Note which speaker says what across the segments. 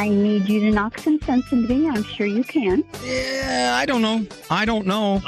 Speaker 1: I need you to knock some sense into me. I'm sure you can.
Speaker 2: Yeah, I don't know.
Speaker 3: I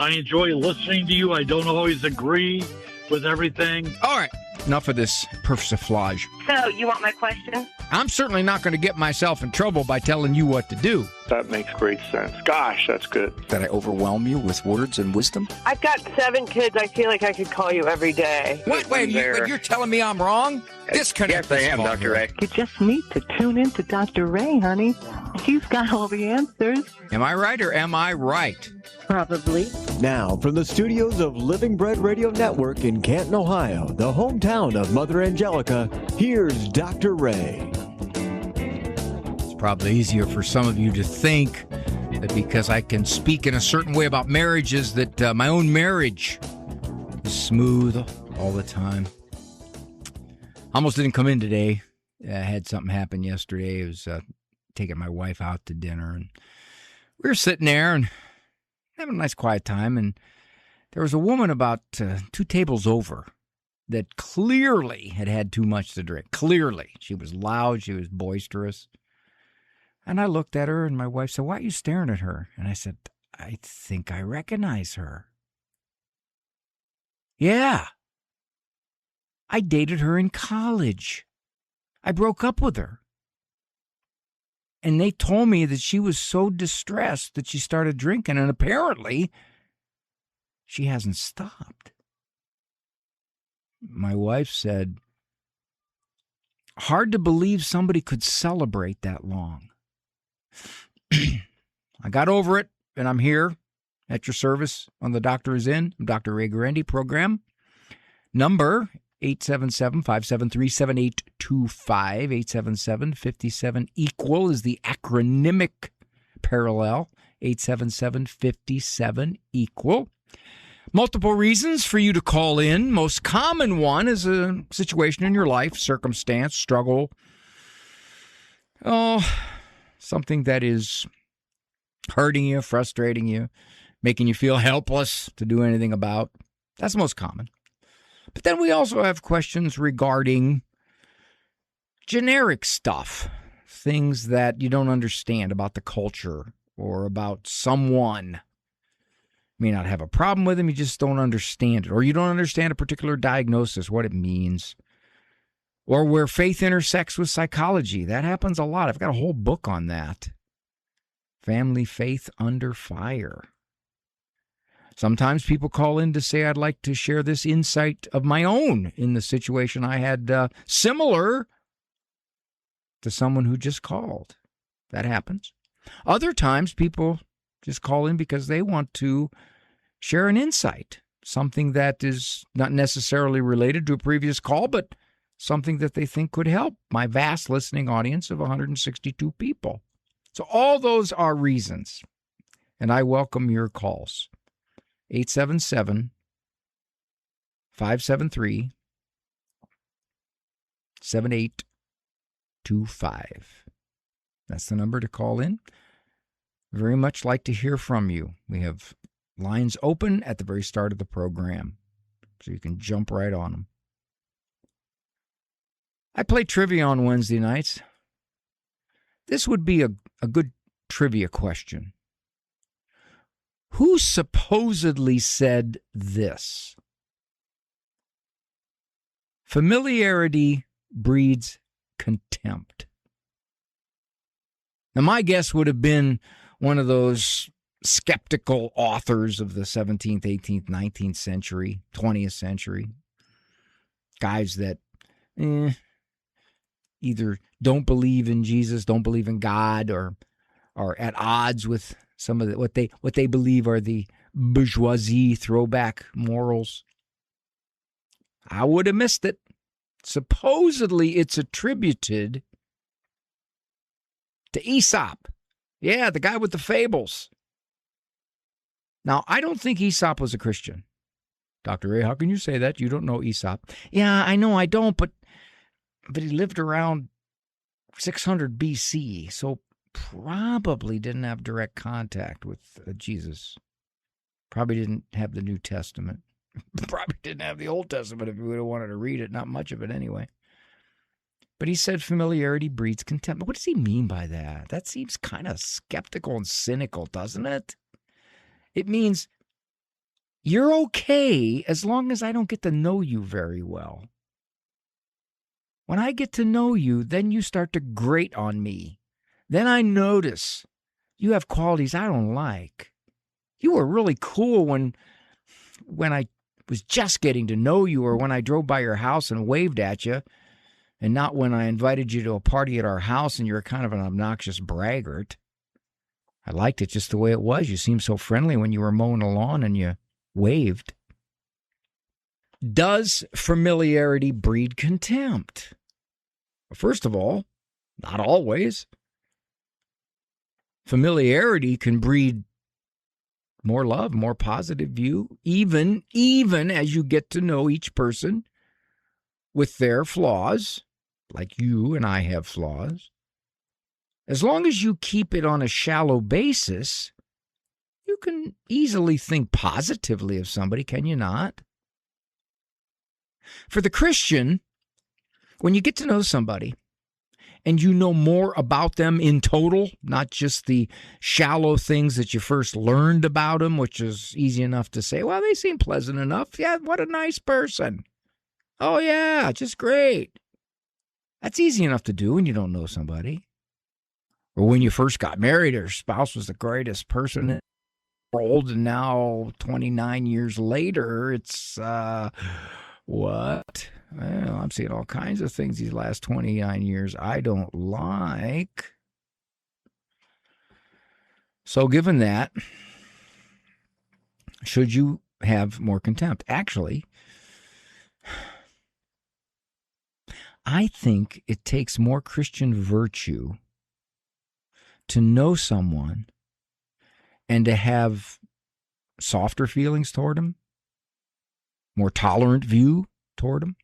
Speaker 3: enjoy listening to you. I don't always agree with everything.
Speaker 2: All right, enough of this persiflage.
Speaker 4: So, you want my question?
Speaker 2: I'm certainly not going to get myself in trouble by telling you what to do.
Speaker 5: That makes great sense. Gosh, that's good.
Speaker 6: Did I overwhelm you with words and wisdom?
Speaker 4: I've got 7 kids. I feel like I could call you every day.
Speaker 2: What? Wait, you're telling me I'm wrong? Disconnect.
Speaker 5: Yes, I am, Dr. Ray.
Speaker 4: You just need to tune in to Dr. Ray, honey. He's got all the answers.
Speaker 2: Am I right or am I right?
Speaker 4: Probably.
Speaker 7: Now, from the studios of Living Bread Radio Network in Canton, Ohio, the hometown of Mother Angelica, here's Dr. Ray.
Speaker 2: It's probably easier for some of you to think that because I can speak in a certain way about marriages that my own marriage is smooth all the time. Almost didn't come in today. I had something happen yesterday. I was taking my wife out to dinner, and we were sitting there and having a nice quiet time, and there was a woman about 2 tables over that clearly had had too much to drink. Clearly. She was loud. She was boisterous. And I looked at her, and my wife said, "Why are you staring at her?" And I said, "I think I recognize her." Yeah. I dated her in college. I broke up with her. And they told me that she was so distressed that she started drinking, and apparently she hasn't stopped. My wife said, "Hard to believe somebody could celebrate that long." I got over it, and I'm here at your service on The Doctor Is In, Dr. Ray Guarendi program. Number 877-573-7825. 877-57-EQUAL is the acronymic parallel. 877-57-EQUAL. Multiple reasons for you to call in. Most common one is a situation in your life, circumstance, struggle. Something that is hurting you, frustrating you, making you feel helpless to do anything about. That's most common. But then we also have questions regarding generic stuff, things that you don't understand about the culture or about someone. You may not have a problem with them, you just don't understand it. Or you don't understand a particular diagnosis, what it means. Or where faith intersects with psychology. That happens a lot. I've got a whole book on that. Family Faith Under Fire. Sometimes people call in to say, "I'd like to share this insight of my own in the situation I had similar to someone who just called." That happens. Other times people just call in because they want to share an insight, something that is not necessarily related to a previous call, but something that they think could help my vast listening audience of 162 people. So all those are reasons, and I welcome your calls. 877-573-7825. That's the number to call in. Very much like to hear from you. We have lines open at the very start of the program, so you can jump right on them. I play trivia on Wednesday nights. This would be a good trivia question. Who supposedly said this? Familiarity breeds contempt. Now, my guess would have been one of those skeptical authors of the 17th, 18th, 19th century, 20th century. Guys that either don't believe in Jesus, don't believe in God, or are at odds with some of what they believe are the bourgeoisie throwback morals. I would have missed it. Supposedly it's attributed to Aesop. Yeah, the guy with the fables. Now, I don't think Aesop was a Christian. Dr. Ray, how can you say that? You don't know Aesop. Yeah, I know I don't, but he lived around 600 BC, so probably didn't have direct contact with Jesus. Probably didn't have the New Testament. Probably didn't have the Old Testament if you would have wanted to read it. Not much of it anyway. But he said familiarity breeds contempt. What does he mean by that? That seems kind of skeptical and cynical, doesn't it? It means you're okay as long as I don't get to know you very well. When I get to know you, then you start to grate on me. Then I notice you have qualities I don't like. You were really cool when I was just getting to know you, or when I drove by your house and waved at you, and not when I invited you to a party at our house and you're kind of an obnoxious braggart. I liked it just the way it was. You seemed so friendly when you were mowing the lawn and you waved. Does familiarity breed contempt? First of all, not always. Familiarity can breed more love, more positive view, even as you get to know each person with their flaws, like you and I have flaws. As long as you keep it on a shallow basis, you can easily think positively of somebody, can you not? For the Christian, when you get to know somebody and you know more about them in total, not just the shallow things that you first learned about them, which is easy enough to say, well, they seem pleasant enough. Yeah, what a nice person. Oh, yeah, just great. That's easy enough to do when you don't know somebody. Or when you first got married, your spouse was the greatest person in the world, and now 29 years later, it's, what? Well, I'm seeing all kinds of things these last 29 years I don't like. So given that, should you have more contempt? Actually, I think it takes more Christian virtue to know someone and to have softer feelings toward them, more tolerant view toward them.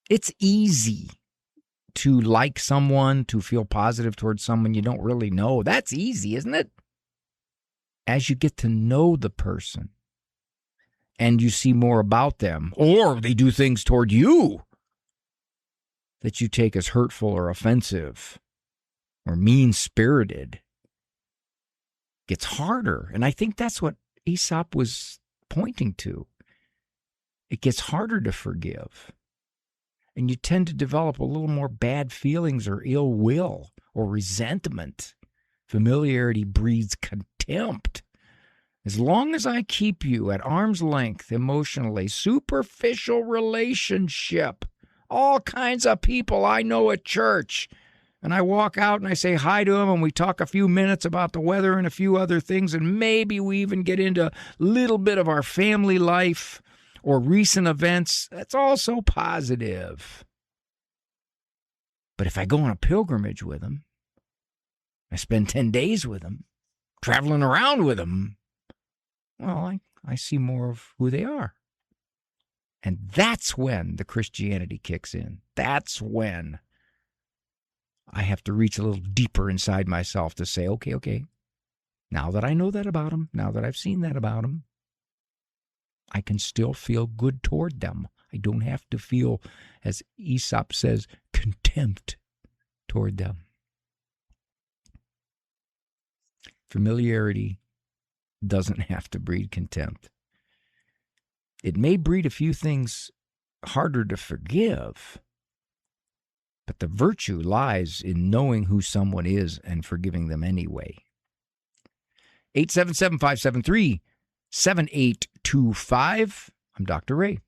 Speaker 2: It's easy to like someone, to feel positive towards someone you don't really know. That's easy, isn't it? As you get to know the person and you see more about them, or they do things toward you that you take as hurtful or offensive or mean-spirited, gets harder. And I think that's what Aesop was pointing to. It gets harder to forgive. And you tend to develop a little more bad feelings or ill will or resentment. Familiarity breeds contempt. As long as I keep you at arm's length emotionally, superficial relationship, all kinds of people I know at church, and I walk out and I say hi to them and we talk a few minutes about the weather and a few other things, and maybe we even get into a little bit of our family life or recent events, that's all so positive. But if I go on a pilgrimage with them, I spend 10 days with them, traveling around with them, well, I see more of who they are. And that's when the Christianity kicks in. That's when I have to reach a little deeper inside myself to say, okay, now that I know that about them, now that I've seen that about them, I can still feel good toward them. I don't have to feel, as Aesop says, contempt toward them. Familiarity doesn't have to breed contempt. It may breed a few things harder to forgive, but the virtue lies in knowing who someone is and forgiving them anyway. 877-573-7825. I'm Dr. Ray.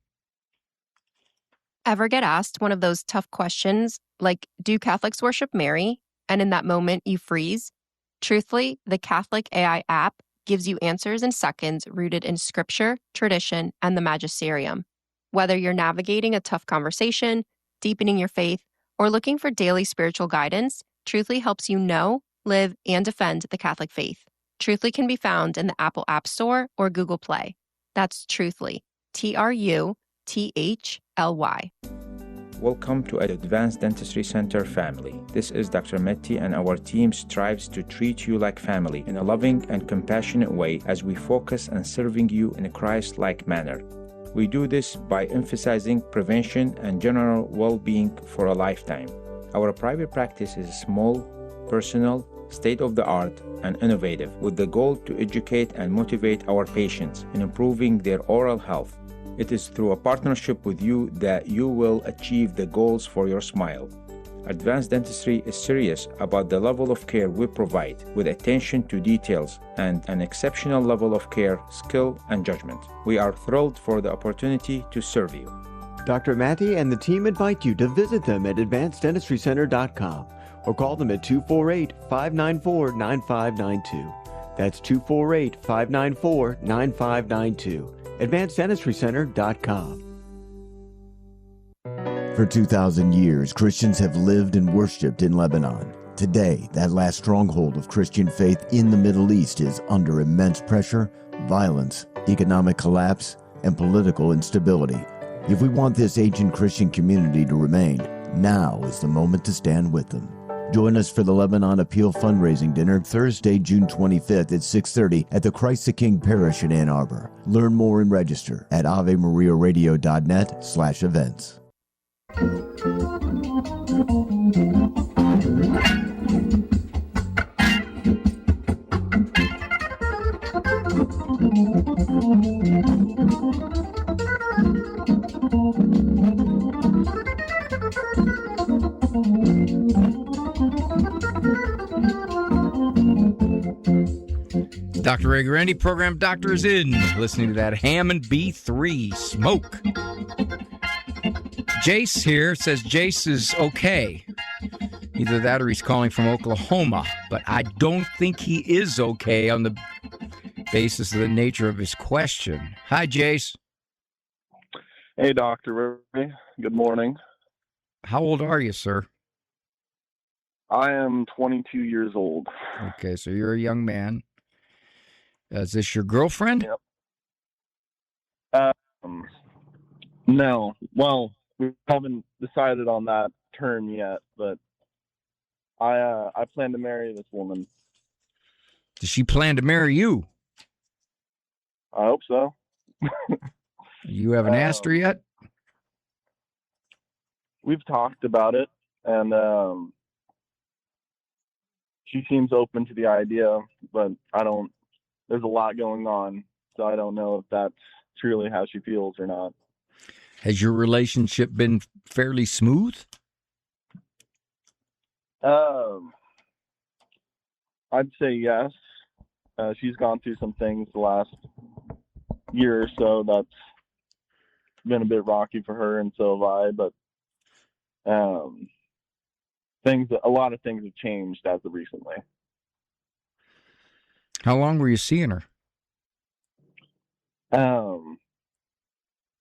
Speaker 8: Ever get asked one of those tough questions, like, do Catholics worship Mary? And in that moment, you freeze? Truthfully, the Catholic AI app gives you answers in seconds rooted in scripture, tradition, and the magisterium. Whether you're navigating a tough conversation, deepening your faith, or looking for daily spiritual guidance, Truthfully helps you know, live, and defend the Catholic faith. Truthfully can be found in the Apple App Store or Google Play. That's Truthfully, Truthly.
Speaker 9: Welcome to Advanced Dentistry Center family. This is Dr. Metti, and our team strives to treat you like family in a loving and compassionate way as we focus on serving you in a Christ-like manner. We do this by emphasizing prevention and general well-being for a lifetime. Our private practice is small, personal, state-of-the-art, and innovative, with the goal to educate and motivate our patients in improving their oral health. It is through a partnership with you that you will achieve the goals for your smile. Advanced Dentistry is serious about the level of care we provide, with attention to details and an exceptional level of care, skill, and judgment. We are thrilled for the opportunity to serve you.
Speaker 7: Dr. Matty and the team invite you to visit them at advanceddentistrycenter.com or call them at 248-594-9592. That's 248-594-9592. AdvancedDentistryCenter.com. For 2,000 years, Christians have lived and worshiped in Lebanon. Today, that last stronghold of Christian faith in the Middle East is under immense pressure, violence, economic collapse, and political instability. If we want this ancient Christian community to remain, now is the moment to stand with them. Join us for the Lebanon Appeal fundraising dinner Thursday, June 25th at 6:30 at the Christ the King Parish in Ann Arbor. Learn more and register at avemariaradio.net/events.
Speaker 2: Dr. Ray Guarendi, program Doctor is in. Listening to that Hammond B3 smoke. Jace here says Jace is okay. Either that or he's calling from Oklahoma. But I don't think he is okay on the basis of the nature of his question. Hi, Jace.
Speaker 10: Hey, Dr. Ray. Good morning.
Speaker 2: How old are you, sir?
Speaker 10: I am 22 years old.
Speaker 2: Okay, so you're a young man. Is this your girlfriend?
Speaker 10: Yep. No. Well, we haven't decided on that term yet, but I plan to marry this woman.
Speaker 2: Does she plan to marry you?
Speaker 10: I hope so.
Speaker 2: You haven't asked her yet?
Speaker 10: We've talked about it, and she seems open to the idea, but there's a lot going on, so I don't know if that's truly how she feels or not.
Speaker 2: Has your relationship been fairly smooth?
Speaker 10: I'd say yes. She's gone through some things the last year or so that's been a bit rocky for her, and so have I, but a lot of things have changed as of recently.
Speaker 2: How long were you seeing her?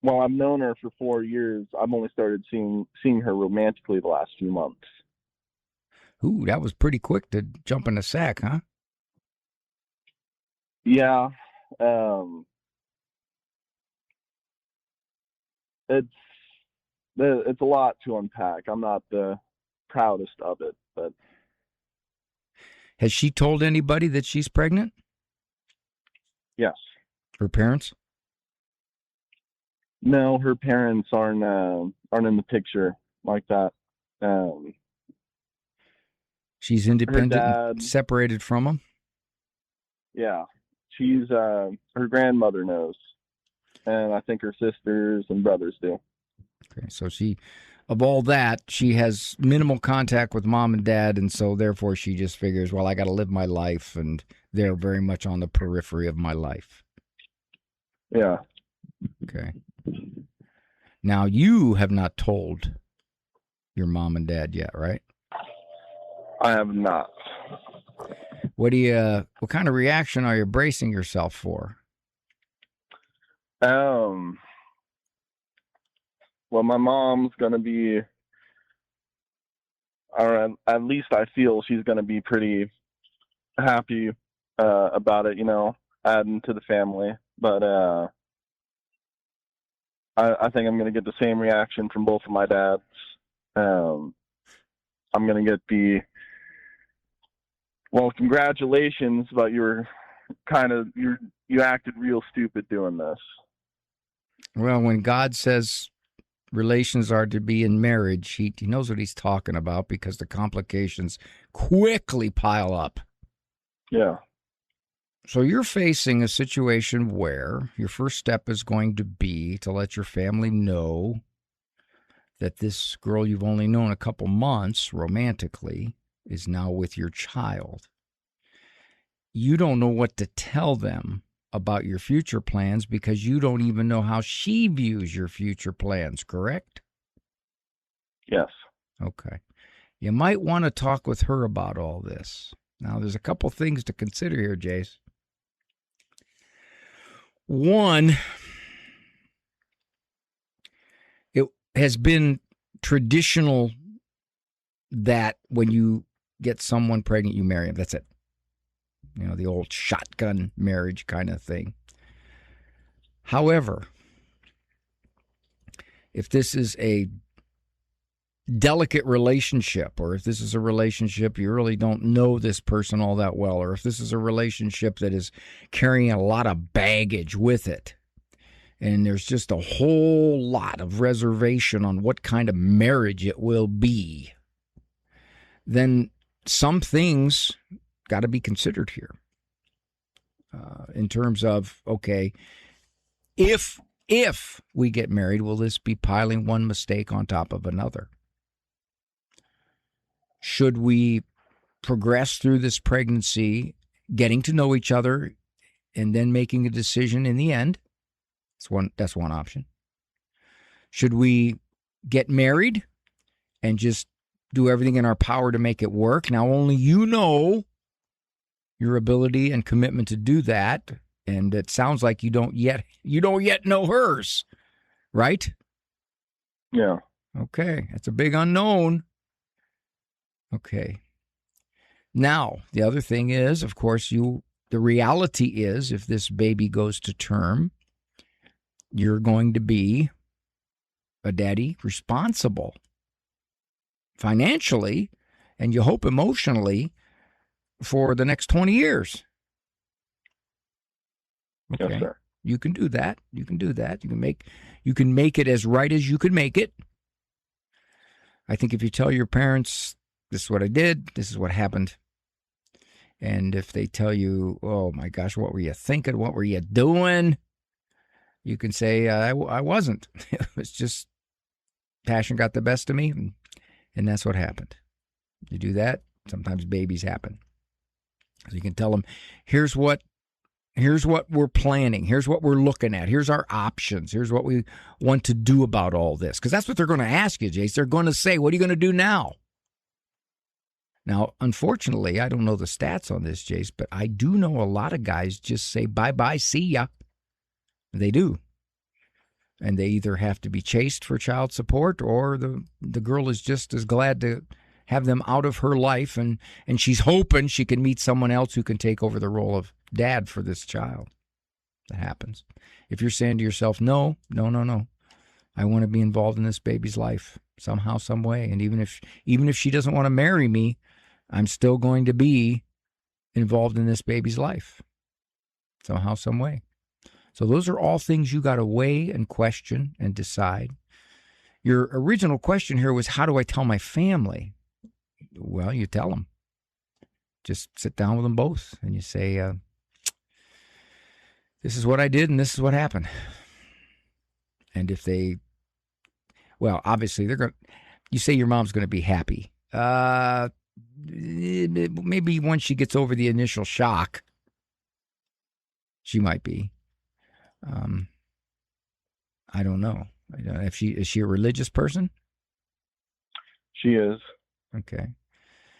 Speaker 10: Well, I've known her for 4 years. I've only started seeing her romantically the last few months.
Speaker 2: Ooh, that was pretty quick to jump in the sack, huh?
Speaker 10: Yeah. It's a lot to unpack. I'm not the proudest of it, but.
Speaker 2: Has she told anybody that she's pregnant?
Speaker 10: Yes.
Speaker 2: Her parents?
Speaker 10: No, her parents aren't in the picture like that.
Speaker 2: She's independent, and separated from them?
Speaker 10: Yeah. She's her grandmother knows. And I think her sisters and brothers do.
Speaker 2: Okay, so of all that, she has minimal contact with mom and dad, and so therefore she just figures, well, I got to live my life, and they're very much on the periphery of my life.
Speaker 10: Yeah.
Speaker 2: Okay. Now, you have not told your mom and dad yet, right?
Speaker 10: I have not.
Speaker 2: What kind of reaction are you bracing yourself for?
Speaker 10: Well, my mom's going to be, or at least I feel she's going to be pretty happy about it, adding to the family. But I think I'm going to get the same reaction from both of my dads. I'm going to get congratulations, but you acted real stupid doing this.
Speaker 2: Well, when God says relations are to be in marriage, he knows what he's talking about because the complications quickly pile up.
Speaker 10: Yeah.
Speaker 2: So you're facing a situation where your first step is going to be to let your family know that this girl you've only known a couple months romantically is now with your child. You don't know what to tell them about your future plans because you don't even know how she views your future plans, correct?
Speaker 10: Yes.
Speaker 2: Okay. You might want to talk with her about all this. Now, there's a couple things to consider here, Jace. One, it has been traditional that when you get someone pregnant, you marry them. That's it. You know, the old shotgun marriage kind of thing. However, if this is a delicate relationship, or if this is a relationship you really don't know this person all that well, or if this is a relationship that is carrying a lot of baggage with it, and there's just a whole lot of reservation on what kind of marriage it will be, then some things got to be considered here in terms of, okay, if we get married, will this be piling one mistake on top of another? Should we progress through this pregnancy, getting to know each other, and then making a decision in the end? That's one option. Should we get married and just do everything in our power to make it work? Now, only you know your ability and commitment to do that, and it sounds like you don't yet know hers, right?
Speaker 10: Yeah.
Speaker 2: Okay, that's a big unknown. Okay. Now, the other thing is, of course, the reality is, if this baby goes to term, you're going to be a daddy responsible financially, and you hope emotionally, for the next 20 years. Okay.
Speaker 10: Yes, sir.
Speaker 2: You can do that. You can do that. You can make it as right as you can make it. I think if you tell your parents, this is what I did, this is what happened, and if they tell you, oh my gosh, what were you thinking? What were you doing? You can say, I wasn't. It was just passion got the best of me, and that's what happened. You do that, sometimes babies happen. So you can tell them, here's what we're planning. Here's what we're looking at. Here's our options. Here's what we want to do about all this. Because that's what they're going to ask you, Jace. They're going to say, what are you going to do now? Now, unfortunately, I don't know the stats on this, Jace, but I do know a lot of guys just say, bye-bye, see ya. They do. And they either have to be chased for child support, or the girl is just as glad to have them out of her life, and she's hoping she can meet someone else who can take over the role of dad for this child. That happens. If you're saying to yourself, no, I want to be involved in this baby's life somehow, some way, and even if she doesn't want to marry me, I'm still going to be involved in this baby's life somehow, some way. So those are all things you got to weigh and question and decide. Your original question here was, how do I tell my family? Well, you tell them. Just sit down with them both and you say, this is what I did and this is what happened. And if they, well, obviously you say your mom's going to be happy. Maybe once she gets over the initial shock, she might be. I don't know. Is she a religious person?
Speaker 10: She is.
Speaker 2: Okay.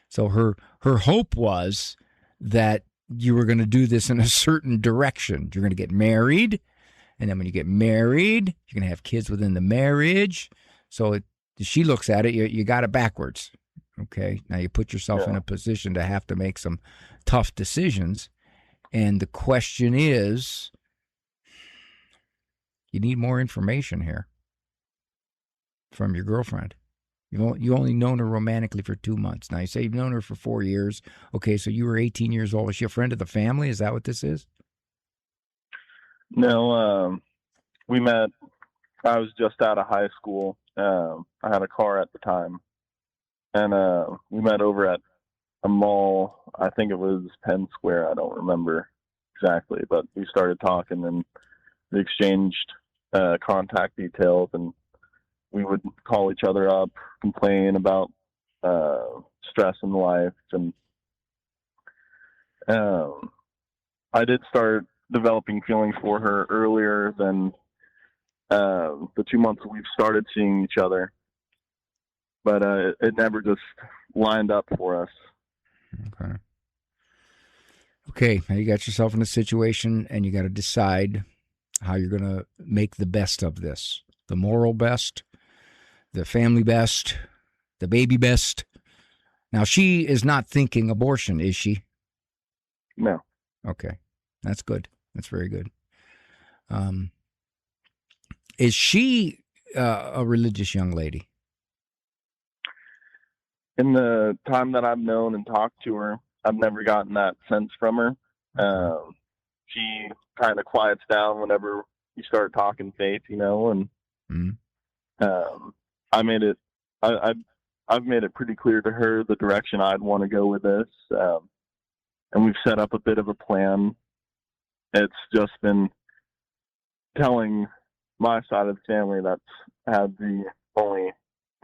Speaker 2: So her hope was that you were going to do this in a certain direction. You're going to get married, and then when you get married, you're going to have kids within the marriage. So she looks at it, you got it backwards. Okay. Now you put yourself in a position to have to make some tough decisions. And the question is, you need more information here from your girlfriend. You only known her romantically for 2 months. Now, you say you've known her for 4 years. Okay, so you were 18 years old. Is she a friend of the family? Is that what this is?
Speaker 10: No, we met I was just out of high school. I had a car at the time, and we met over at a mall. I think it was Penn Square. I don't remember exactly, but we started talking and we exchanged contact details, and we would call each other up, complain about stress in life, and I did start developing feelings for her earlier than the 2 months we've started seeing each other, but it never just lined up for us.
Speaker 2: Okay, now you got yourself in a situation, and you got to decide how you're going to make the best of this. The moral best, the family best, the baby best. Now, she is not thinking abortion, is she?
Speaker 10: No.
Speaker 2: Okay, that's good. That's very good. Is she a religious young lady?
Speaker 10: In the time that I've known and talked to her, I've never gotten that sense from her. She kind of quiets down whenever you start talking faith, and I've made it pretty clear to her the direction I'd want to go with this, and we've set up a bit of a plan. It's just been telling my side of the family that's had the only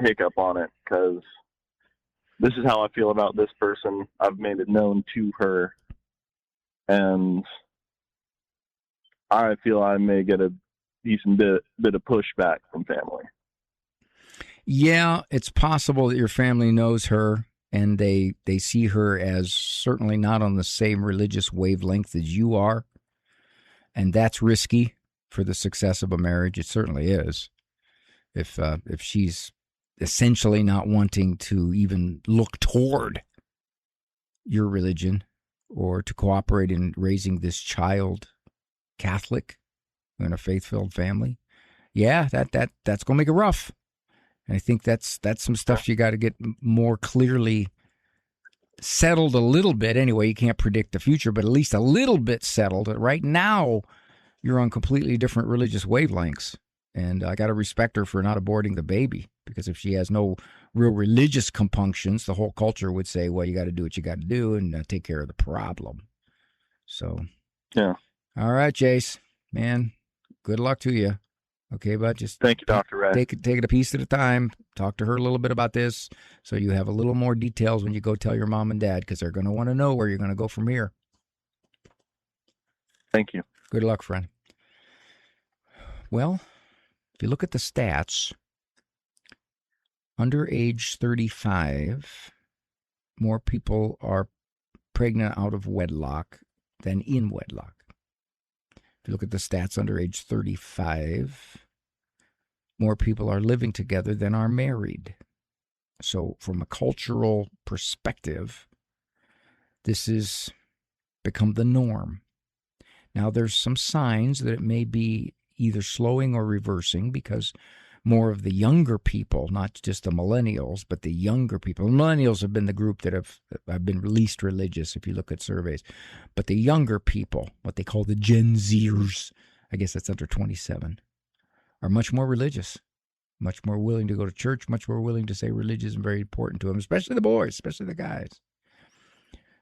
Speaker 10: hiccup on it, because this is how I feel about this person. I've made it known to her, and I feel I may get a decent bit of pushback from family.
Speaker 2: Yeah, it's possible that your family knows her, and they see her as certainly not on the same religious wavelength as you are, and that's risky for the success of a marriage. It certainly is. If she's essentially not wanting to even look toward your religion or to cooperate in raising this child Catholic in a faith-filled family, yeah, that's going to make it rough. And I think that's some stuff you got to get more clearly settled a little bit. Anyway, you can't predict the future, but at least a little bit settled. Right now, you're on completely different religious wavelengths. And I got to respect her for not aborting the baby, because if she has no real religious compunctions, the whole culture would say, well, you got to do what you got to do and take care of the problem. So,
Speaker 10: yeah.
Speaker 2: All right, Jace, man, good luck to you. Okay, but just
Speaker 10: thank you, Dr. Ray.
Speaker 2: Take it a piece at a time. Talk to her a little bit about this so you have a little more details when you go tell your mom and dad, because they're going to want to know where you're going to go from here.
Speaker 10: Thank you.
Speaker 2: Good luck, friend. Well, if you look at the stats, under age 35, more people are pregnant out of wedlock than in wedlock. If you look at the stats under age 35, more people are living together than are married. So from a cultural perspective, this has become the norm. Now, there's some signs that it may be either slowing or reversing, because more of the younger people, not just the millennials, but the younger people. Millennials have been the group that have been least religious, if you look at surveys. But the younger people, what they call the Gen Zers, I guess that's under 27, are much more religious, much more willing to go to church, much more willing to say religion is very important to them, especially the boys, especially the guys.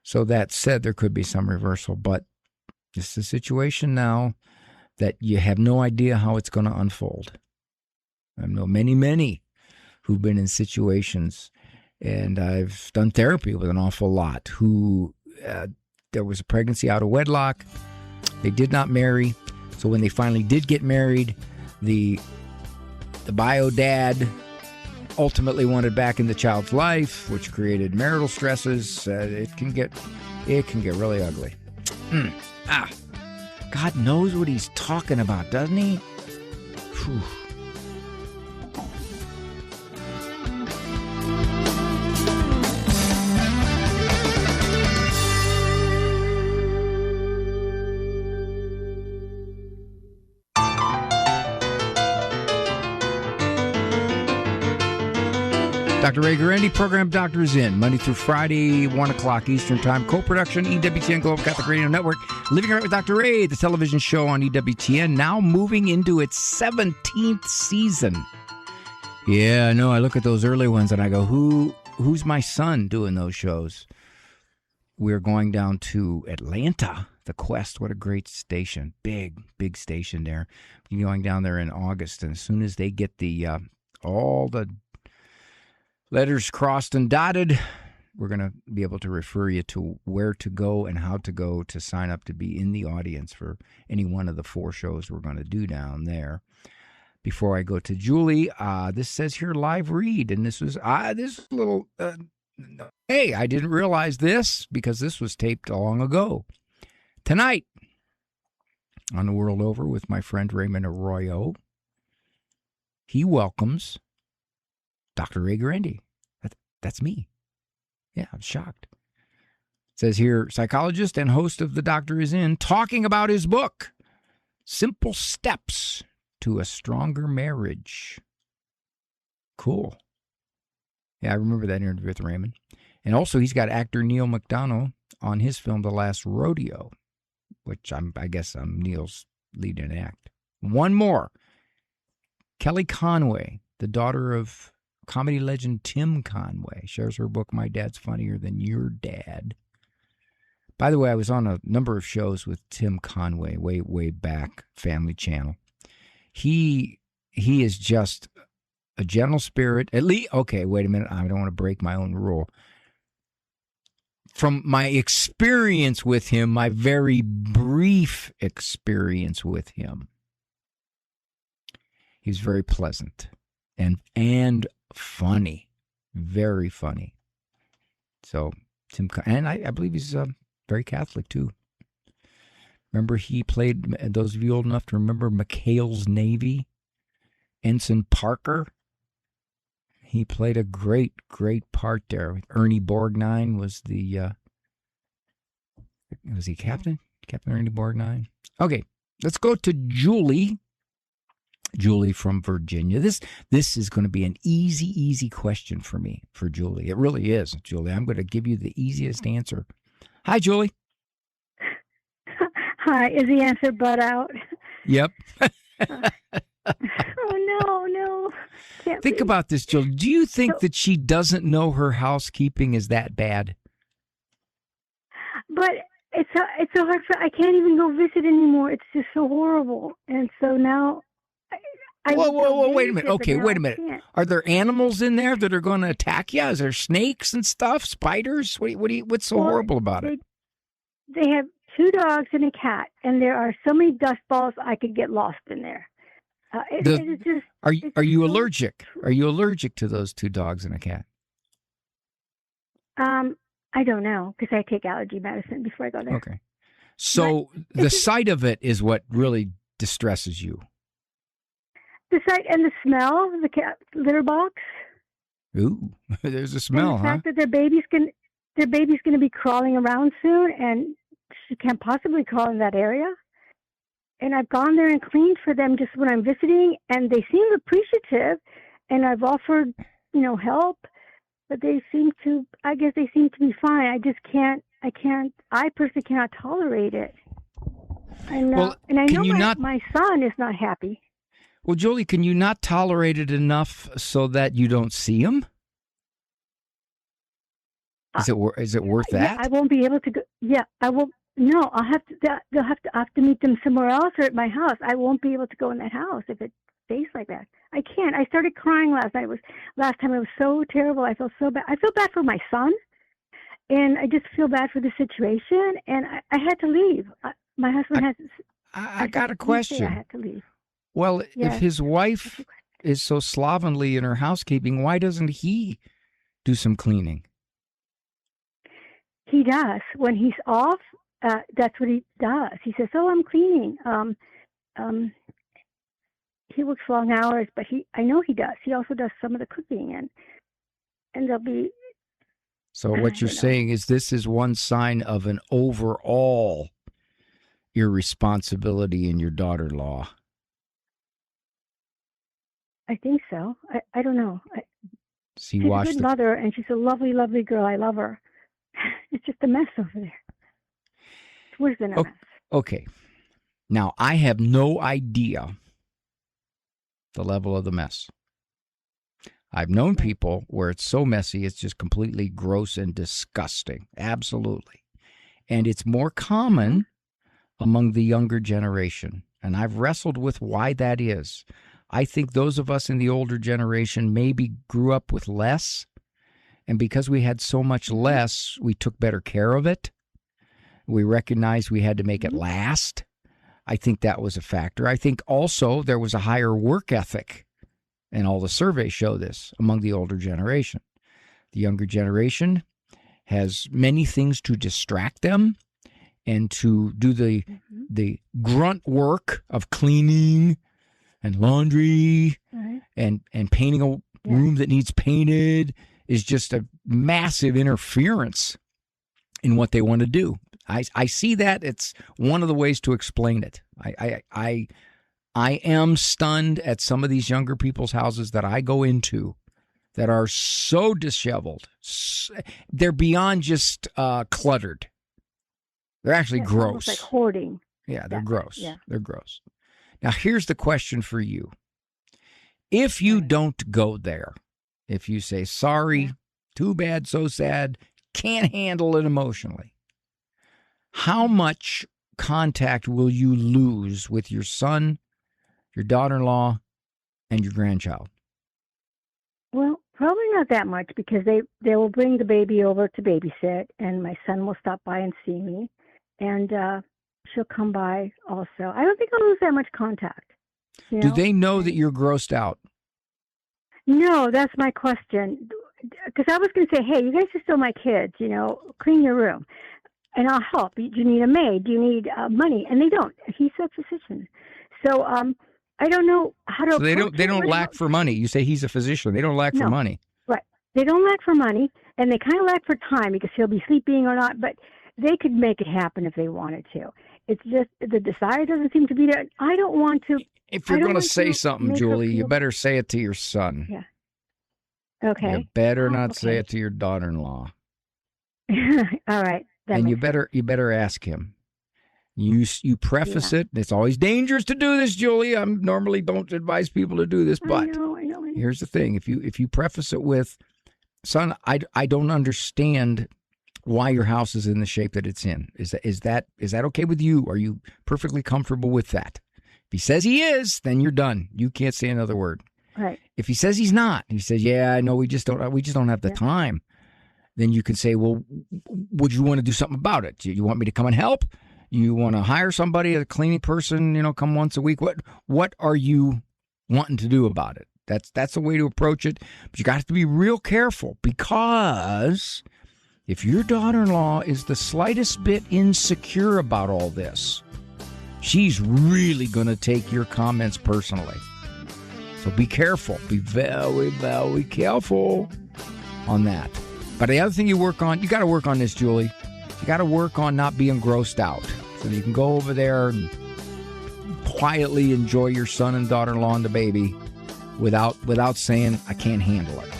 Speaker 2: So that said, there could be some reversal, but it's a situation now that you have no idea how it's going to unfold. I know many who've been in situations, and I've done therapy with an awful lot, who there was a pregnancy out of wedlock. They did not marry. So when they finally did get married, the bio dad ultimately wanted back in the child's life, which created marital stresses. It can get really ugly. God knows what he's talking about, doesn't he? Whew. Dr. Ray Guarendi, program Doctors In, Monday through Friday, 1 o'clock Eastern Time. Co-production, EWTN Global Catholic Radio Network. Living Right with Dr. Ray, the television show on EWTN, now moving into its 17th season. Yeah, no, I look at those early ones and I go, who's my son doing those shows? We're going down to Atlanta, the Quest. What a great station. Big station there. We're going down there in August, and as soon as they get the all the letters crossed and dotted, we're going to be able to refer you to where to go and how to go to sign up to be in the audience for any one of the 4 shows we're going to do down there. Before I go to Julie, this says here live read, and this was this little. Hey, I didn't realize this because this was taped long ago. Tonight, on The World Over with my friend Raymond Arroyo, he welcomes Dr. Ray Guarendi. That's me. Yeah, I'm shocked. It says here, psychologist and host of The Doctor Is In, talking about his book, Simple Steps to a Stronger Marriage. Cool. Yeah, I remember that interview with Raymond. And also, he's got actor Neil McDonough on his film, The Last Rodeo, which I guess I'm Neil's lead-in act. One more. Kelly Conway, the daughter of comedy legend Tim Conway, shares her book, My Dad's Funnier Than Your Dad. By the way, I was on a number of shows with Tim Conway way back, Family Channel. He is just a gentle spirit. At least, okay, wait a minute. I don't want to break my own rule. From my experience with him, my very brief experience with him, he's very pleasant and funny, very funny. So Tim, and I believe he's very Catholic too. Remember, he played, those of you old enough to remember McHale's Navy, Ensign Parker. He played a great part there. Ernie Borgnine was was he Captain? Captain Ernie Borgnine? Okay, let's go to Julie. Julie from Virginia. This is going to be an easy question for me, for Julie. It really is, Julie. I'm going to give you the easiest answer. Hi, Julie.
Speaker 11: Hi, is the answer butt out?
Speaker 2: Yep.
Speaker 11: Oh, no.
Speaker 2: Think about this, Jill. Do you think that she doesn't know her housekeeping is that bad?
Speaker 11: But it's so hard I can't even go visit anymore. It's just so horrible. And so now
Speaker 2: Whoa, wait a minute. Okay, wait a minute. Are there animals in there that are going to attack you? Is there snakes and stuff? Spiders? What's so horrible about it?
Speaker 11: They have 2 dogs and a cat, and there are so many dust balls I could get lost in there.
Speaker 2: Are you allergic? Are you allergic to those 2 dogs and a cat?
Speaker 11: I don't know, because I take allergy medicine before I go there.
Speaker 2: Okay. So the sight of it is what really distresses you.
Speaker 11: The sight and the smell of the cat litter box.
Speaker 2: Ooh, there's a smell,
Speaker 11: and the fact that their baby's going to be crawling around soon, and she can't possibly crawl in that area. And I've gone there and cleaned for them just when I'm visiting, and they seem appreciative, and I've offered, help, but I guess they seem to be fine. I personally cannot tolerate it. And I know my son is not happy.
Speaker 2: Well, Julie, can you not tolerate it enough so that you don't see him? Is it worth that?
Speaker 11: Yeah, I won't be able to go. Yeah, I won't. No, I'll have to. They'll have to meet them somewhere else or at my house. I won't be able to go in that house if it stays like that. I can't. I started crying last night. Last time. It was so terrible. I felt so bad. I feel bad for my son, and I just feel bad for the situation. And I had to leave. My husband has.
Speaker 2: I got a question.
Speaker 11: I had to leave.
Speaker 2: Well, yes. If his wife is so slovenly in her housekeeping, why doesn't he do some cleaning?
Speaker 11: He does. When he's off, that's what he does. He says, "Oh, I'm cleaning." He works long hours, but I know he does. He also does some of the cooking, and there'll be.
Speaker 2: So what you're saying is this is one sign of an overall irresponsibility in your daughter-in-law.
Speaker 11: I think so. I don't know.
Speaker 2: She
Speaker 11: she's a
Speaker 2: watched
Speaker 11: good
Speaker 2: the
Speaker 11: mother, and she's a lovely, lovely girl. I love her. It's just a mess over there. It's worse than a mess.
Speaker 2: Okay. Now, I have no idea the level of the mess. I've known people where it's so messy, it's just completely gross and disgusting. Absolutely. And it's more common among the younger generation. And I've wrestled with why that is. I think those of us in the older generation maybe grew up with less. And because we had so much less, we took better care of it. We recognized we had to make it last. I think that was a factor. I think also there was a higher work ethic. And all the surveys show this among the older generation. The younger generation has many things to distract them and to do the grunt work of cleaning and laundry and painting a room that needs painted is just a massive interference in what they want to do. I see that. It's one of the ways to explain it. I am stunned at some of these younger people's houses that I go into that are so disheveled. They're beyond just cluttered. They're actually gross.
Speaker 11: Almost like hoarding.
Speaker 2: Yeah, they're gross.
Speaker 11: Yeah.
Speaker 2: They're gross. Now, here's the question for you. If you don't go there, if you say, sorry, too bad, so sad, can't handle it emotionally, how much contact will you lose with your son, your daughter-in-law, and your grandchild?
Speaker 11: Well, probably not that much because they will bring the baby over to babysit, and my son will stop by and see me, and she'll come by also. I don't think I'll lose that much contact.
Speaker 2: Do they know that you're grossed out?
Speaker 11: No, that's my question. Because I was going to say, hey, you guys are still my kids, clean your room, and I'll help. Do you need a maid? Do you need money? And they don't. He's a physician. So I don't know how to.
Speaker 2: So they don't lack for money. You say he's a physician. They don't lack for money.
Speaker 11: Right. They don't lack for money, and they kind of lack for time because he'll be sleeping or not. But they could make it happen if they wanted to. It's just the desire doesn't seem to be there. I don't want to.
Speaker 2: If you're going to say something, Julie, you better say it to your son.
Speaker 11: Yeah. Okay.
Speaker 2: You better not say it to your daughter-in-law.
Speaker 11: All right.
Speaker 2: And you better ask him. You preface it. It's always dangerous to do this, Julie. I normally don't advise people to do this, but
Speaker 11: I know.
Speaker 2: Here's the thing: if you preface it with, "Son, I don't understand why your house is in the shape that it's in. Is that okay with you? Are you perfectly comfortable with that?" If he says he is, then you're done. You can't say another word.
Speaker 11: Right.
Speaker 2: If he says he's not, he says, "Yeah, I know, we just don't have the time." Then you can say, "Well, would you want to do something about it? Do you want me to come and help? You want to hire somebody, a cleaning person, come once a week? What are you wanting to do about it?" That's the way to approach it. But you got to be real careful because if your daughter-in-law is the slightest bit insecure about all this, she's really going to take your comments personally. So be careful. Be very, very careful on that. But the other thing you got to work on this, Julie. You got to work on not being grossed out. So you can go over there and quietly enjoy your son and daughter-in-law and the baby without saying, "I can't handle it."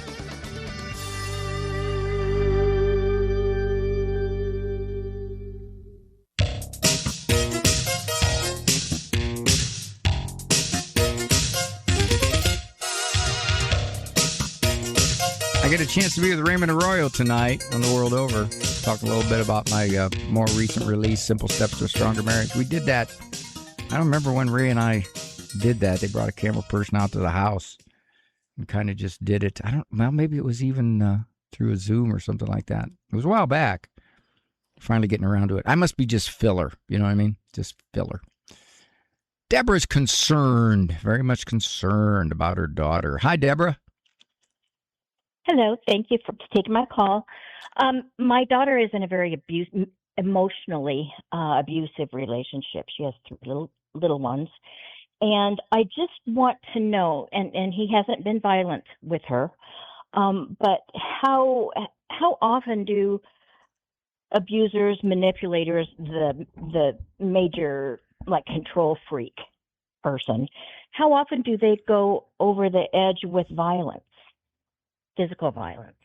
Speaker 2: I get a chance to be with Raymond Arroyo tonight on The World Over. Talk a little bit about my more recent release, Simple Steps to a Stronger Marriage. We did that. I don't remember when Ray and I did that. They brought a camera person out to the house and kind of just did it. Maybe it was even through a Zoom or something like that. It was a while back. Finally getting around to it. I must be just filler. You know what I mean? Just filler. Deborah's concerned, very much concerned about her daughter. Hi, Deborah.
Speaker 12: Hello. Thank you for taking my call. My daughter is in a very emotionally abusive relationship. She has 3 little ones. And I just want to know, and he hasn't been violent with her, but how often do abusers, manipulators, the major control freak person, how often do they go over the edge with violence? physical violence?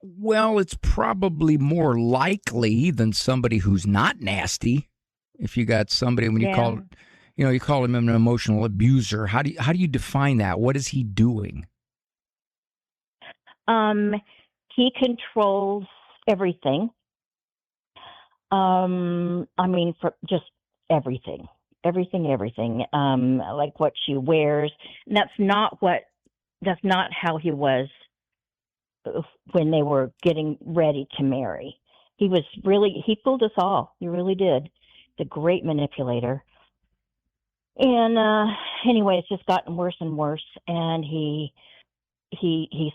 Speaker 2: Well, it's probably more likely than somebody who's not nasty. If you got somebody, when you call, you call him an emotional abuser. How do you define that? What is he doing?
Speaker 12: He controls everything. For just everything. Like what she wears. And that's not how he was when they were getting ready to marry. He fooled us all. He really did. He's a great manipulator. And anyway, it's just gotten worse and worse. And he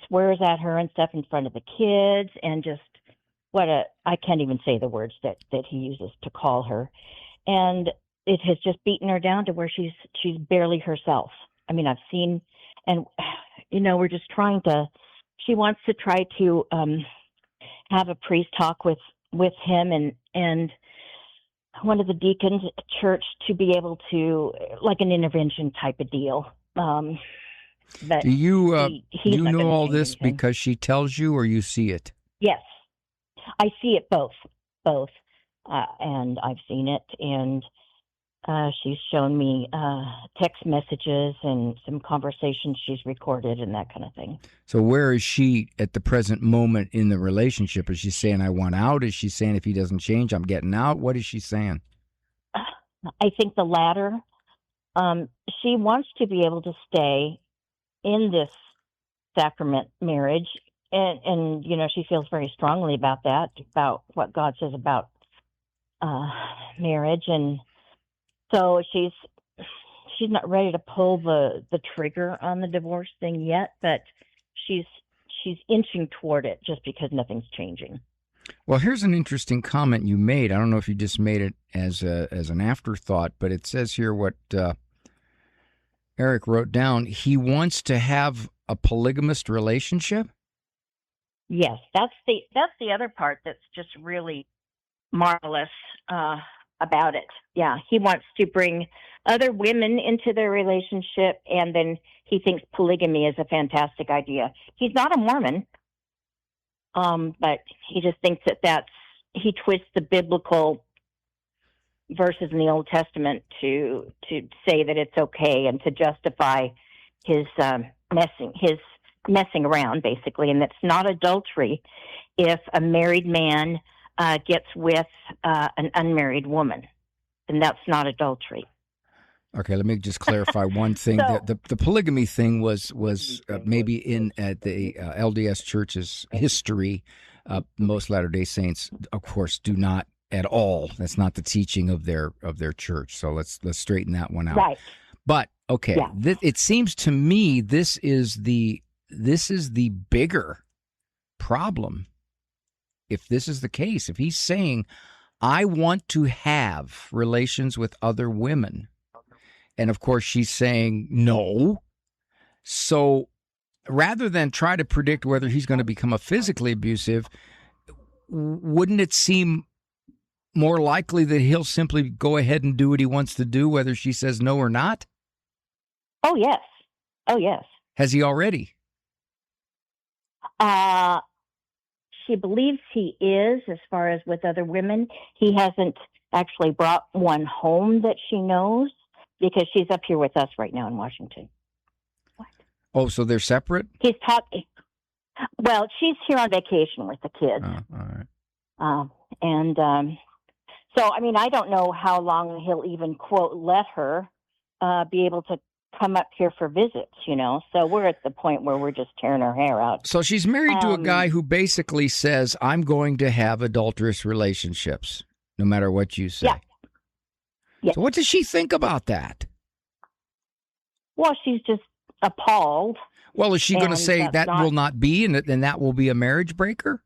Speaker 12: swears at her and stuff in front of the kids, and just I can't even say the words that he uses to call her. And it has just beaten her down to where she's barely herself. I mean, I've seen, and we're just she wants to try to have a priest talk with him and one of the deacons at church to be able to, like an intervention type of deal. But
Speaker 2: do you know all this
Speaker 12: anything.
Speaker 2: because she tells you, or you see it?
Speaker 12: Yes, I see it both, and I've seen it, and she's shown me text messages and some conversations she's recorded and that kind of thing.
Speaker 2: So where is she at the present moment in the relationship? Is she saying, I want out? Is she saying, if he doesn't change, I'm getting out? What is she saying?
Speaker 12: I think the latter. She wants to be able to stay in this sacrament marriage, and she feels very strongly about that, about what God says about marriage, and so she's not ready to pull the trigger on the divorce thing yet, but she's inching toward it just because nothing's changing.
Speaker 2: Well, here's an interesting comment you made. I don't know if you just made it as an afterthought, but it says here what Eric wrote down. He wants to have a polygamous relationship?
Speaker 12: Yes, that's the other part that's just really marvelous about it. Yeah, he wants to bring other women into their relationship, and then he thinks polygamy is a fantastic idea. He's not a Mormon, but he just thinks he twists the biblical verses in the Old Testament to say that it's okay and to justify his messing around, basically, and it's not adultery if a married man gets with an unmarried woman, then that's not adultery.
Speaker 2: Okay, let me just clarify one thing. The polygamy thing was maybe in the LDS Church's history. Most Latter-day Saints, of course, do not at all. That's not the teaching of their church. So let's straighten that one out.
Speaker 12: Right.
Speaker 2: But okay,
Speaker 12: Yeah.
Speaker 2: It seems to me this is the bigger problem. If this is the case, if he's saying, I want to have relations with other women, and of course she's saying no, so rather than try to predict whether he's going to become a physically abusive, wouldn't it seem more likely that he'll simply go ahead and do what he wants to do, whether she says no or not?
Speaker 12: Oh, yes. Oh, yes.
Speaker 2: Has he already?
Speaker 12: She believes he is, as far as with other women. He hasn't actually brought one home that she knows, because she's up here with us right now in Washington. What?
Speaker 2: Oh, so they're separate?
Speaker 12: He's talking. Well, she's here on vacation with the kids.
Speaker 2: Oh, all right.
Speaker 12: So, I mean, I don't know how long he'll even, quote, let her be able to come up here for visits, So we're at the point where we're just tearing our hair out.
Speaker 2: So she's married to a guy who basically says, I'm going to have adulterous relationships, no matter what you say.
Speaker 12: Yeah.
Speaker 2: So what does she think about that?
Speaker 12: Well, she's just appalled.
Speaker 2: Well, is she going to say that will not be, and that will be a marriage breaker?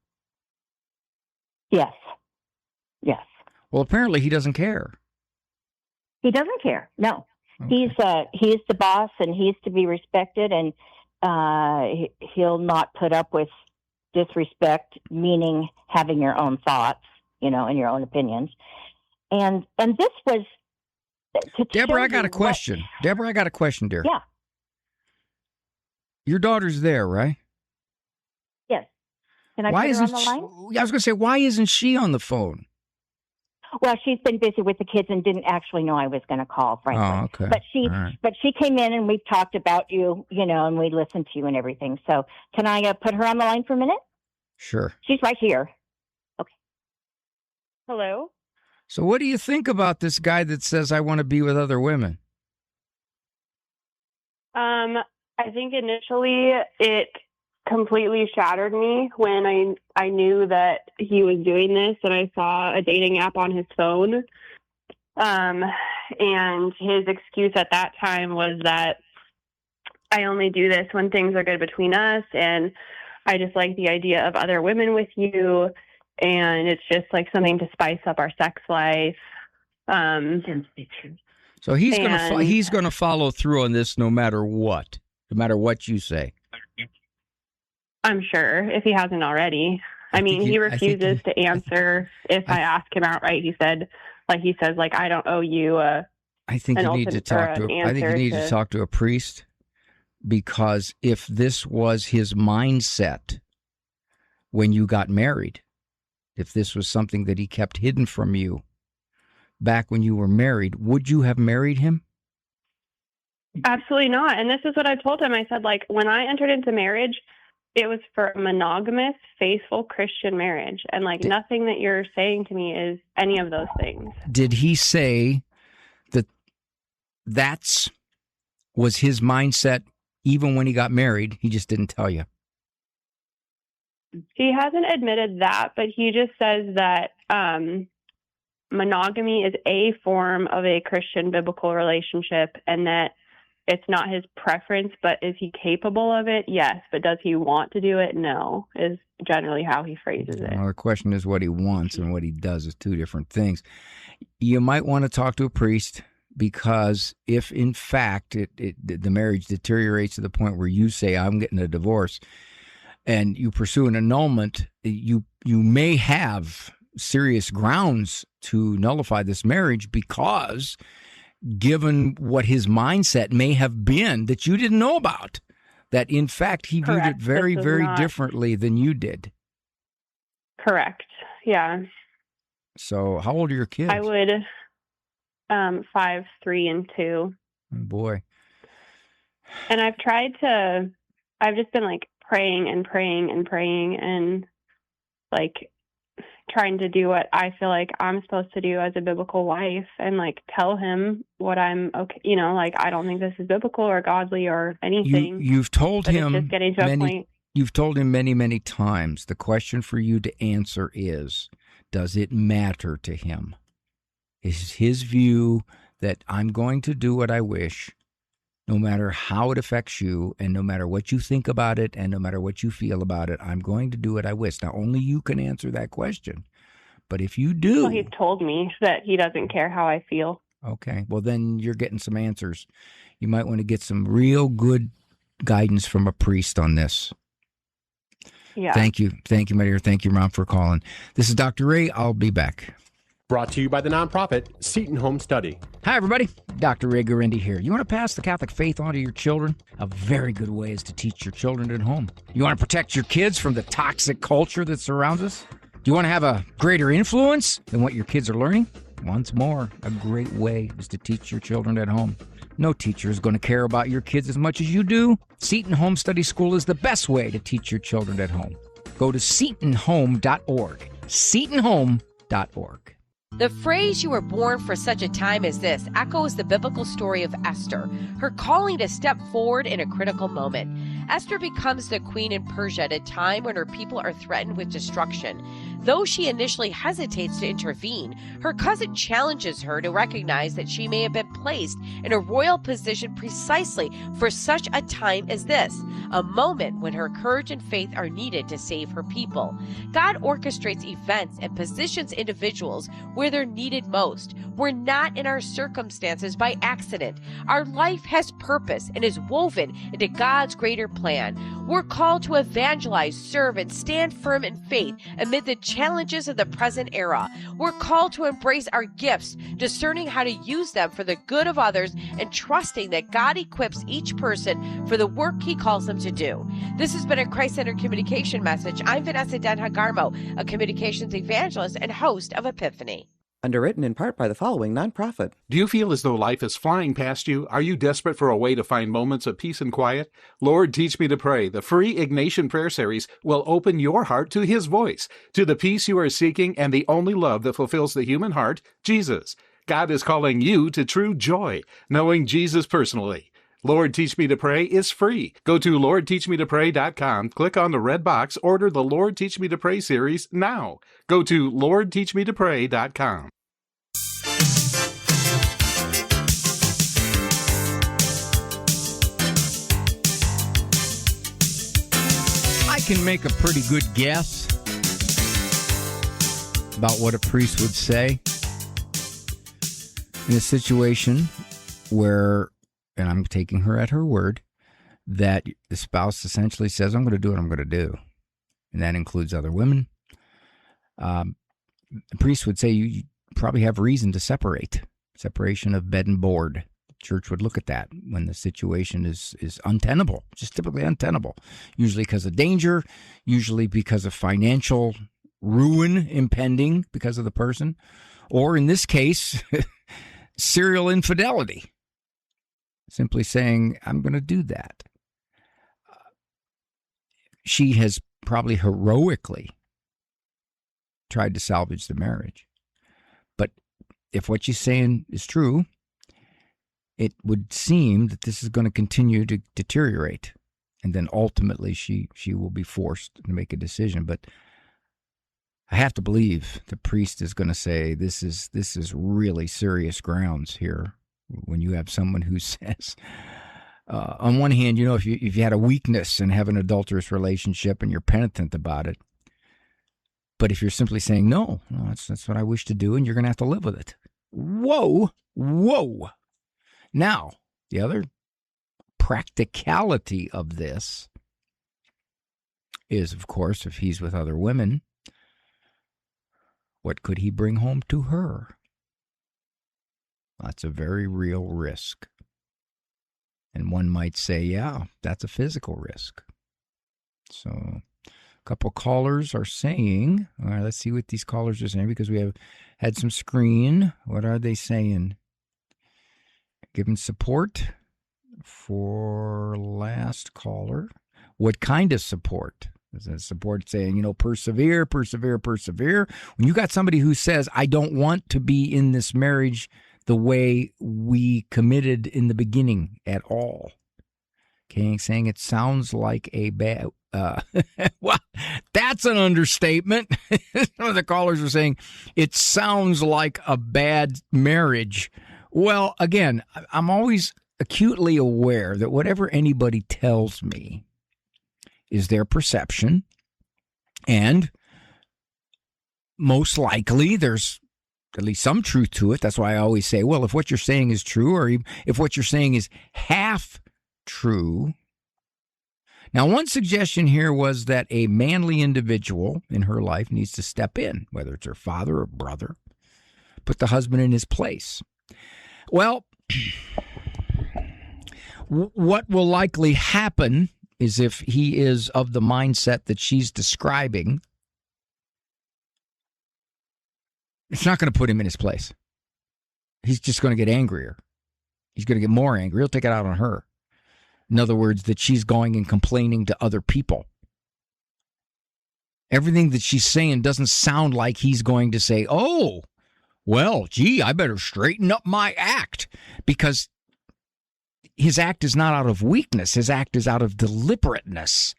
Speaker 12: Yes. Yes.
Speaker 2: Well, apparently he doesn't care.
Speaker 12: He doesn't care. No.
Speaker 2: Okay.
Speaker 12: He's the boss, and he's to be respected, and he'll not put up with disrespect, meaning having your own thoughts, and your own opinions. And this was
Speaker 2: Deborah, I got a question. Deborah, I got a question, dear.
Speaker 12: Yeah.
Speaker 2: Your daughter's there, right?
Speaker 12: Can I
Speaker 2: Why
Speaker 12: put her
Speaker 2: isn't
Speaker 12: on the line?
Speaker 2: I was going to say, why isn't she on the phone?
Speaker 12: Well, she's been busy with the kids and didn't actually know I was going to call, frankly.
Speaker 2: Oh, okay.
Speaker 12: But she came in and we've talked about you, and we listened to you and everything. So can I put her on the line for a minute?
Speaker 2: Sure.
Speaker 12: She's right here. Okay.
Speaker 13: Hello?
Speaker 2: So what do you think about this guy that says, I want to be with other women?
Speaker 13: I think initially it completely shattered me when I knew that he was doing this and I saw a dating app on his phone. And his excuse at that time was that I only do this when things are good between us, and I just like the idea of other women with you, and it's just like something to spice up our sex life.
Speaker 2: So he's going to follow through on this no matter what you say.
Speaker 13: I'm sure, if he hasn't already. He refuses to answer if I ask him outright. He says, I don't owe you
Speaker 2: I think you need to talk to a priest, because if this was his mindset when you got married, if this was something that he kept hidden from you back when you were married, would you have married him?
Speaker 13: Absolutely not. And this is what I told him. I said, when I entered into marriage, it was for a monogamous, faithful Christian marriage. And nothing that you're saying to me is any of those things.
Speaker 2: Did he say that was his mindset even when he got married? He just didn't tell you.
Speaker 13: He hasn't admitted that, but he just says that monogamy is a form of a Christian biblical relationship, and that it's not his preference, but is he capable of it? Yes. But does he want to do it? No, is generally how he phrases it.
Speaker 2: Well, the question is what he wants, and what he does is two different things. You might want to talk to a priest, because if in fact the marriage deteriorates to the point where you say, I'm getting a divorce, and you pursue an annulment, you may have serious grounds to nullify this marriage, because given what his mindset may have been that you didn't know about, that in fact he viewed it very, very differently than you did.
Speaker 13: Correct. Yeah.
Speaker 2: So how old are your kids?
Speaker 13: I would 5, 3, and 2.
Speaker 2: Oh, boy.
Speaker 13: And I've just been praying and praying and praying and trying to do what I feel like I'm supposed to do as a biblical wife, and tell him what I'm okay. I don't think this is biblical or godly or anything.
Speaker 2: You've told him
Speaker 13: it's just getting to a point.
Speaker 2: You've told him many, many times. The question for you to answer is, does it matter to him? Is his view that I'm going to do what I wish, no matter how it affects you, and no matter what you think about it, and no matter what you feel about it, I'm going to do what I wish. Now, only you can answer that question. But if you do...
Speaker 13: Well, he's told me that he doesn't care how I feel.
Speaker 2: Okay. Well, then you're getting some answers. You might want to get some real good guidance from a priest on this.
Speaker 13: Yeah.
Speaker 2: Thank you. Thank you, my dear. Thank you, Mom, for calling. This is Dr. Ray. I'll be back.
Speaker 14: Brought to you by the nonprofit Seton Home Study.
Speaker 2: Hi, everybody. Dr. Ray Guarendi here. You want to pass the Catholic faith on to your children? A very good way is to teach your children at home. You want to protect your kids from the toxic culture that surrounds us? Do you want to have a greater influence than what your kids are learning? Once more, a great way is to teach your children at home. No teacher is going to care about your kids as much as you do. Seton Home Study School is the best way to teach your children at home. Go to setonhome.org. setonhome.org.
Speaker 15: The phrase, "you were born for such a time as this," echoes the biblical story of Esther, her calling to step forward in a critical moment. Esther becomes the queen in Persia at a time when her people are threatened with destruction. Though she initially hesitates to intervene, her cousin challenges her to recognize that she may have been placed in a royal position precisely for such a time as this, a moment when her courage and faith are needed to save her people. God orchestrates events and positions individuals where they're needed most. We're not in our circumstances by accident. Our life has purpose and is woven into God's greater plan. We're called to evangelize, serve, and stand firm in faith amid the challenges of the present era. We're called to embrace our gifts, discerning how to use them for the good of others and trusting that God equips each person for the work he calls them to do. This has been a Christ-Centered Communication message. I'm Vanessa Denha-Garmo, a communications evangelist and host of Epiphany.
Speaker 16: Underwritten in part by the following nonprofit.
Speaker 17: Do you feel as though life is flying past you? Are you desperate for a way to find moments of peace and quiet? Lord, Teach Me to Pray, the free Ignatian prayer series, will open your heart to His voice, to the peace you are seeking and the only love that fulfills the human heart, Jesus. God is calling you to true joy, knowing Jesus personally. Lord, Teach Me to Pray is free. Go to LordTeachMeToPray.com, click on the red box, order the Lord, Teach Me to Pray series now. Go to LordTeachMeToPray.com.
Speaker 2: I can make a pretty good guess about what a priest would say in a situation where, and I'm taking her at her word, that the spouse essentially says, I'm going to do what I'm going to do. And that includes other women. The priest would say you probably have reason to separation of bed and board. Church would look at that when the situation is untenable, just typically untenable, usually because of danger, usually because of financial ruin impending because of the person, or in this case, serial infidelity. Simply saying, I'm going to do that. She has probably heroically tried to salvage the marriage. But if what she's saying is true, it would seem that this is going to continue to deteriorate. And then ultimately she will be forced to make a decision. But I have to believe the priest is going to say this is really serious grounds here. When you have someone who says, on one hand, if you had a weakness and have an adulterous relationship and you're penitent about it, but if you're simply saying, no, that's what I wish to do, and you're going to have to live with it. Whoa. Now, the other practicality of this is, of course, if he's with other women, what could he bring home to her? That's a very real risk. And one might say, yeah, that's a physical risk. So a couple callers are saying, all right, let's see what these callers are saying because we have had some screen. What are they saying? Giving support for last caller. What kind of support? Is that support saying, persevere? When you got somebody who says, I don't want to be in this marriage the way we committed in the beginning at all. Okay, saying it sounds like a bad, well, that's an understatement. Some of the callers were saying it sounds like a bad marriage. Well, again, I'm always acutely aware that whatever anybody tells me is their perception, and most likely there's at least some truth to it. That's why I always say, well, if what you're saying is true, or if what you're saying is half true. Now, one suggestion here was that a manly individual in her life needs to step in, whether it's her father or brother, put the husband in his place. Well, what will likely happen is if he is of the mindset that she's describing, it's not going to put him in his place. He's just going to get angrier. He's going to get more angry. He'll take it out on her. In other words, that she's going and complaining to other people. Everything that she's saying doesn't sound like he's going to say, oh, well, gee, I better straighten up my act. Because his act is not out of weakness. His act is out of deliberateness.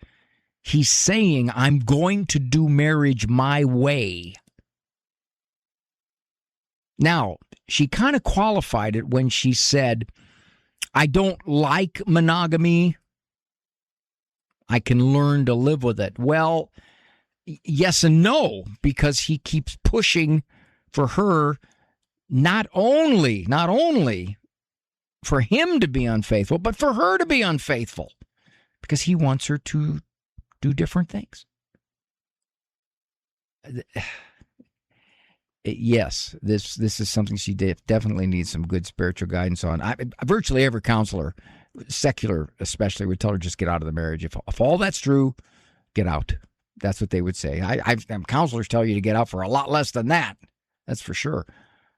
Speaker 2: He's saying, I'm going to do marriage my way. Now, she kind of qualified it when she said, I don't like monogamy. I can learn to live with it. Well, yes and no, because he keeps pushing for her not only for him to be unfaithful, but for her to be unfaithful because he wants her to do different things. Yes, this is something she definitely needs some good spiritual guidance on. Virtually every counselor, secular especially, would tell her just get out of the marriage. If all that's true, get out. That's what they would say. Counselors tell you to get out for a lot less than that. That's for sure.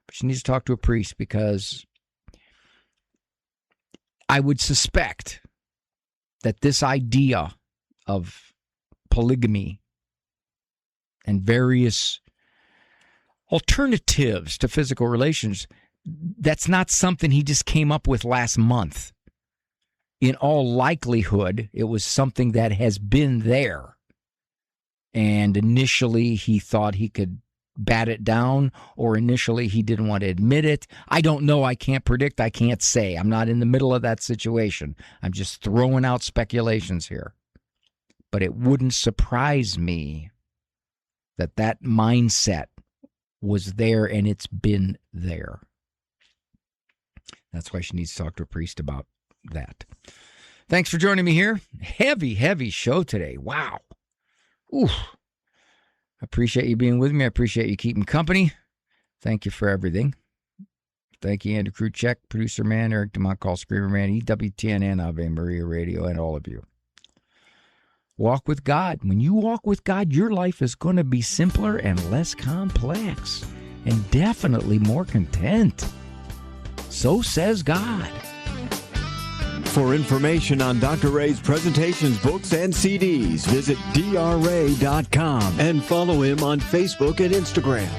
Speaker 2: But she needs to talk to a priest because I would suspect that this idea of polygamy and various alternatives to physical relations, that's not something he just came up with last month. In all likelihood, it was something that has been there. And initially he thought he could bat it down, or initially he didn't want to admit it. I don't know. I can't predict. I can't say. I'm not in the middle of that situation. I'm just throwing out speculations here. But it wouldn't surprise me that mindset was there, and it's been there. That's why she needs to talk to a priest about that. Thanks for joining me here. Heavy show today. Wow. Ooh. I appreciate you being with me. I appreciate you keeping company. Thank you for everything. Thank you, Andrew Kruchek, Producer Man, Eric DeMont, Call Screamer Man, EWTN, and Ave Maria Radio, and all of you. Walk with God. When you walk with God, your life is going to be simpler and less complex, and definitely more content. So says God.
Speaker 7: For information on Dr. Ray's presentations, books, and CDs, visit drray.com and follow him on Facebook and Instagram.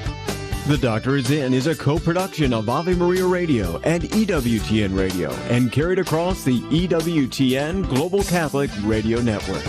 Speaker 7: The Doctor Is In is a co-production of Ave Maria Radio and EWTN Radio and carried across the EWTN Global Catholic Radio Network.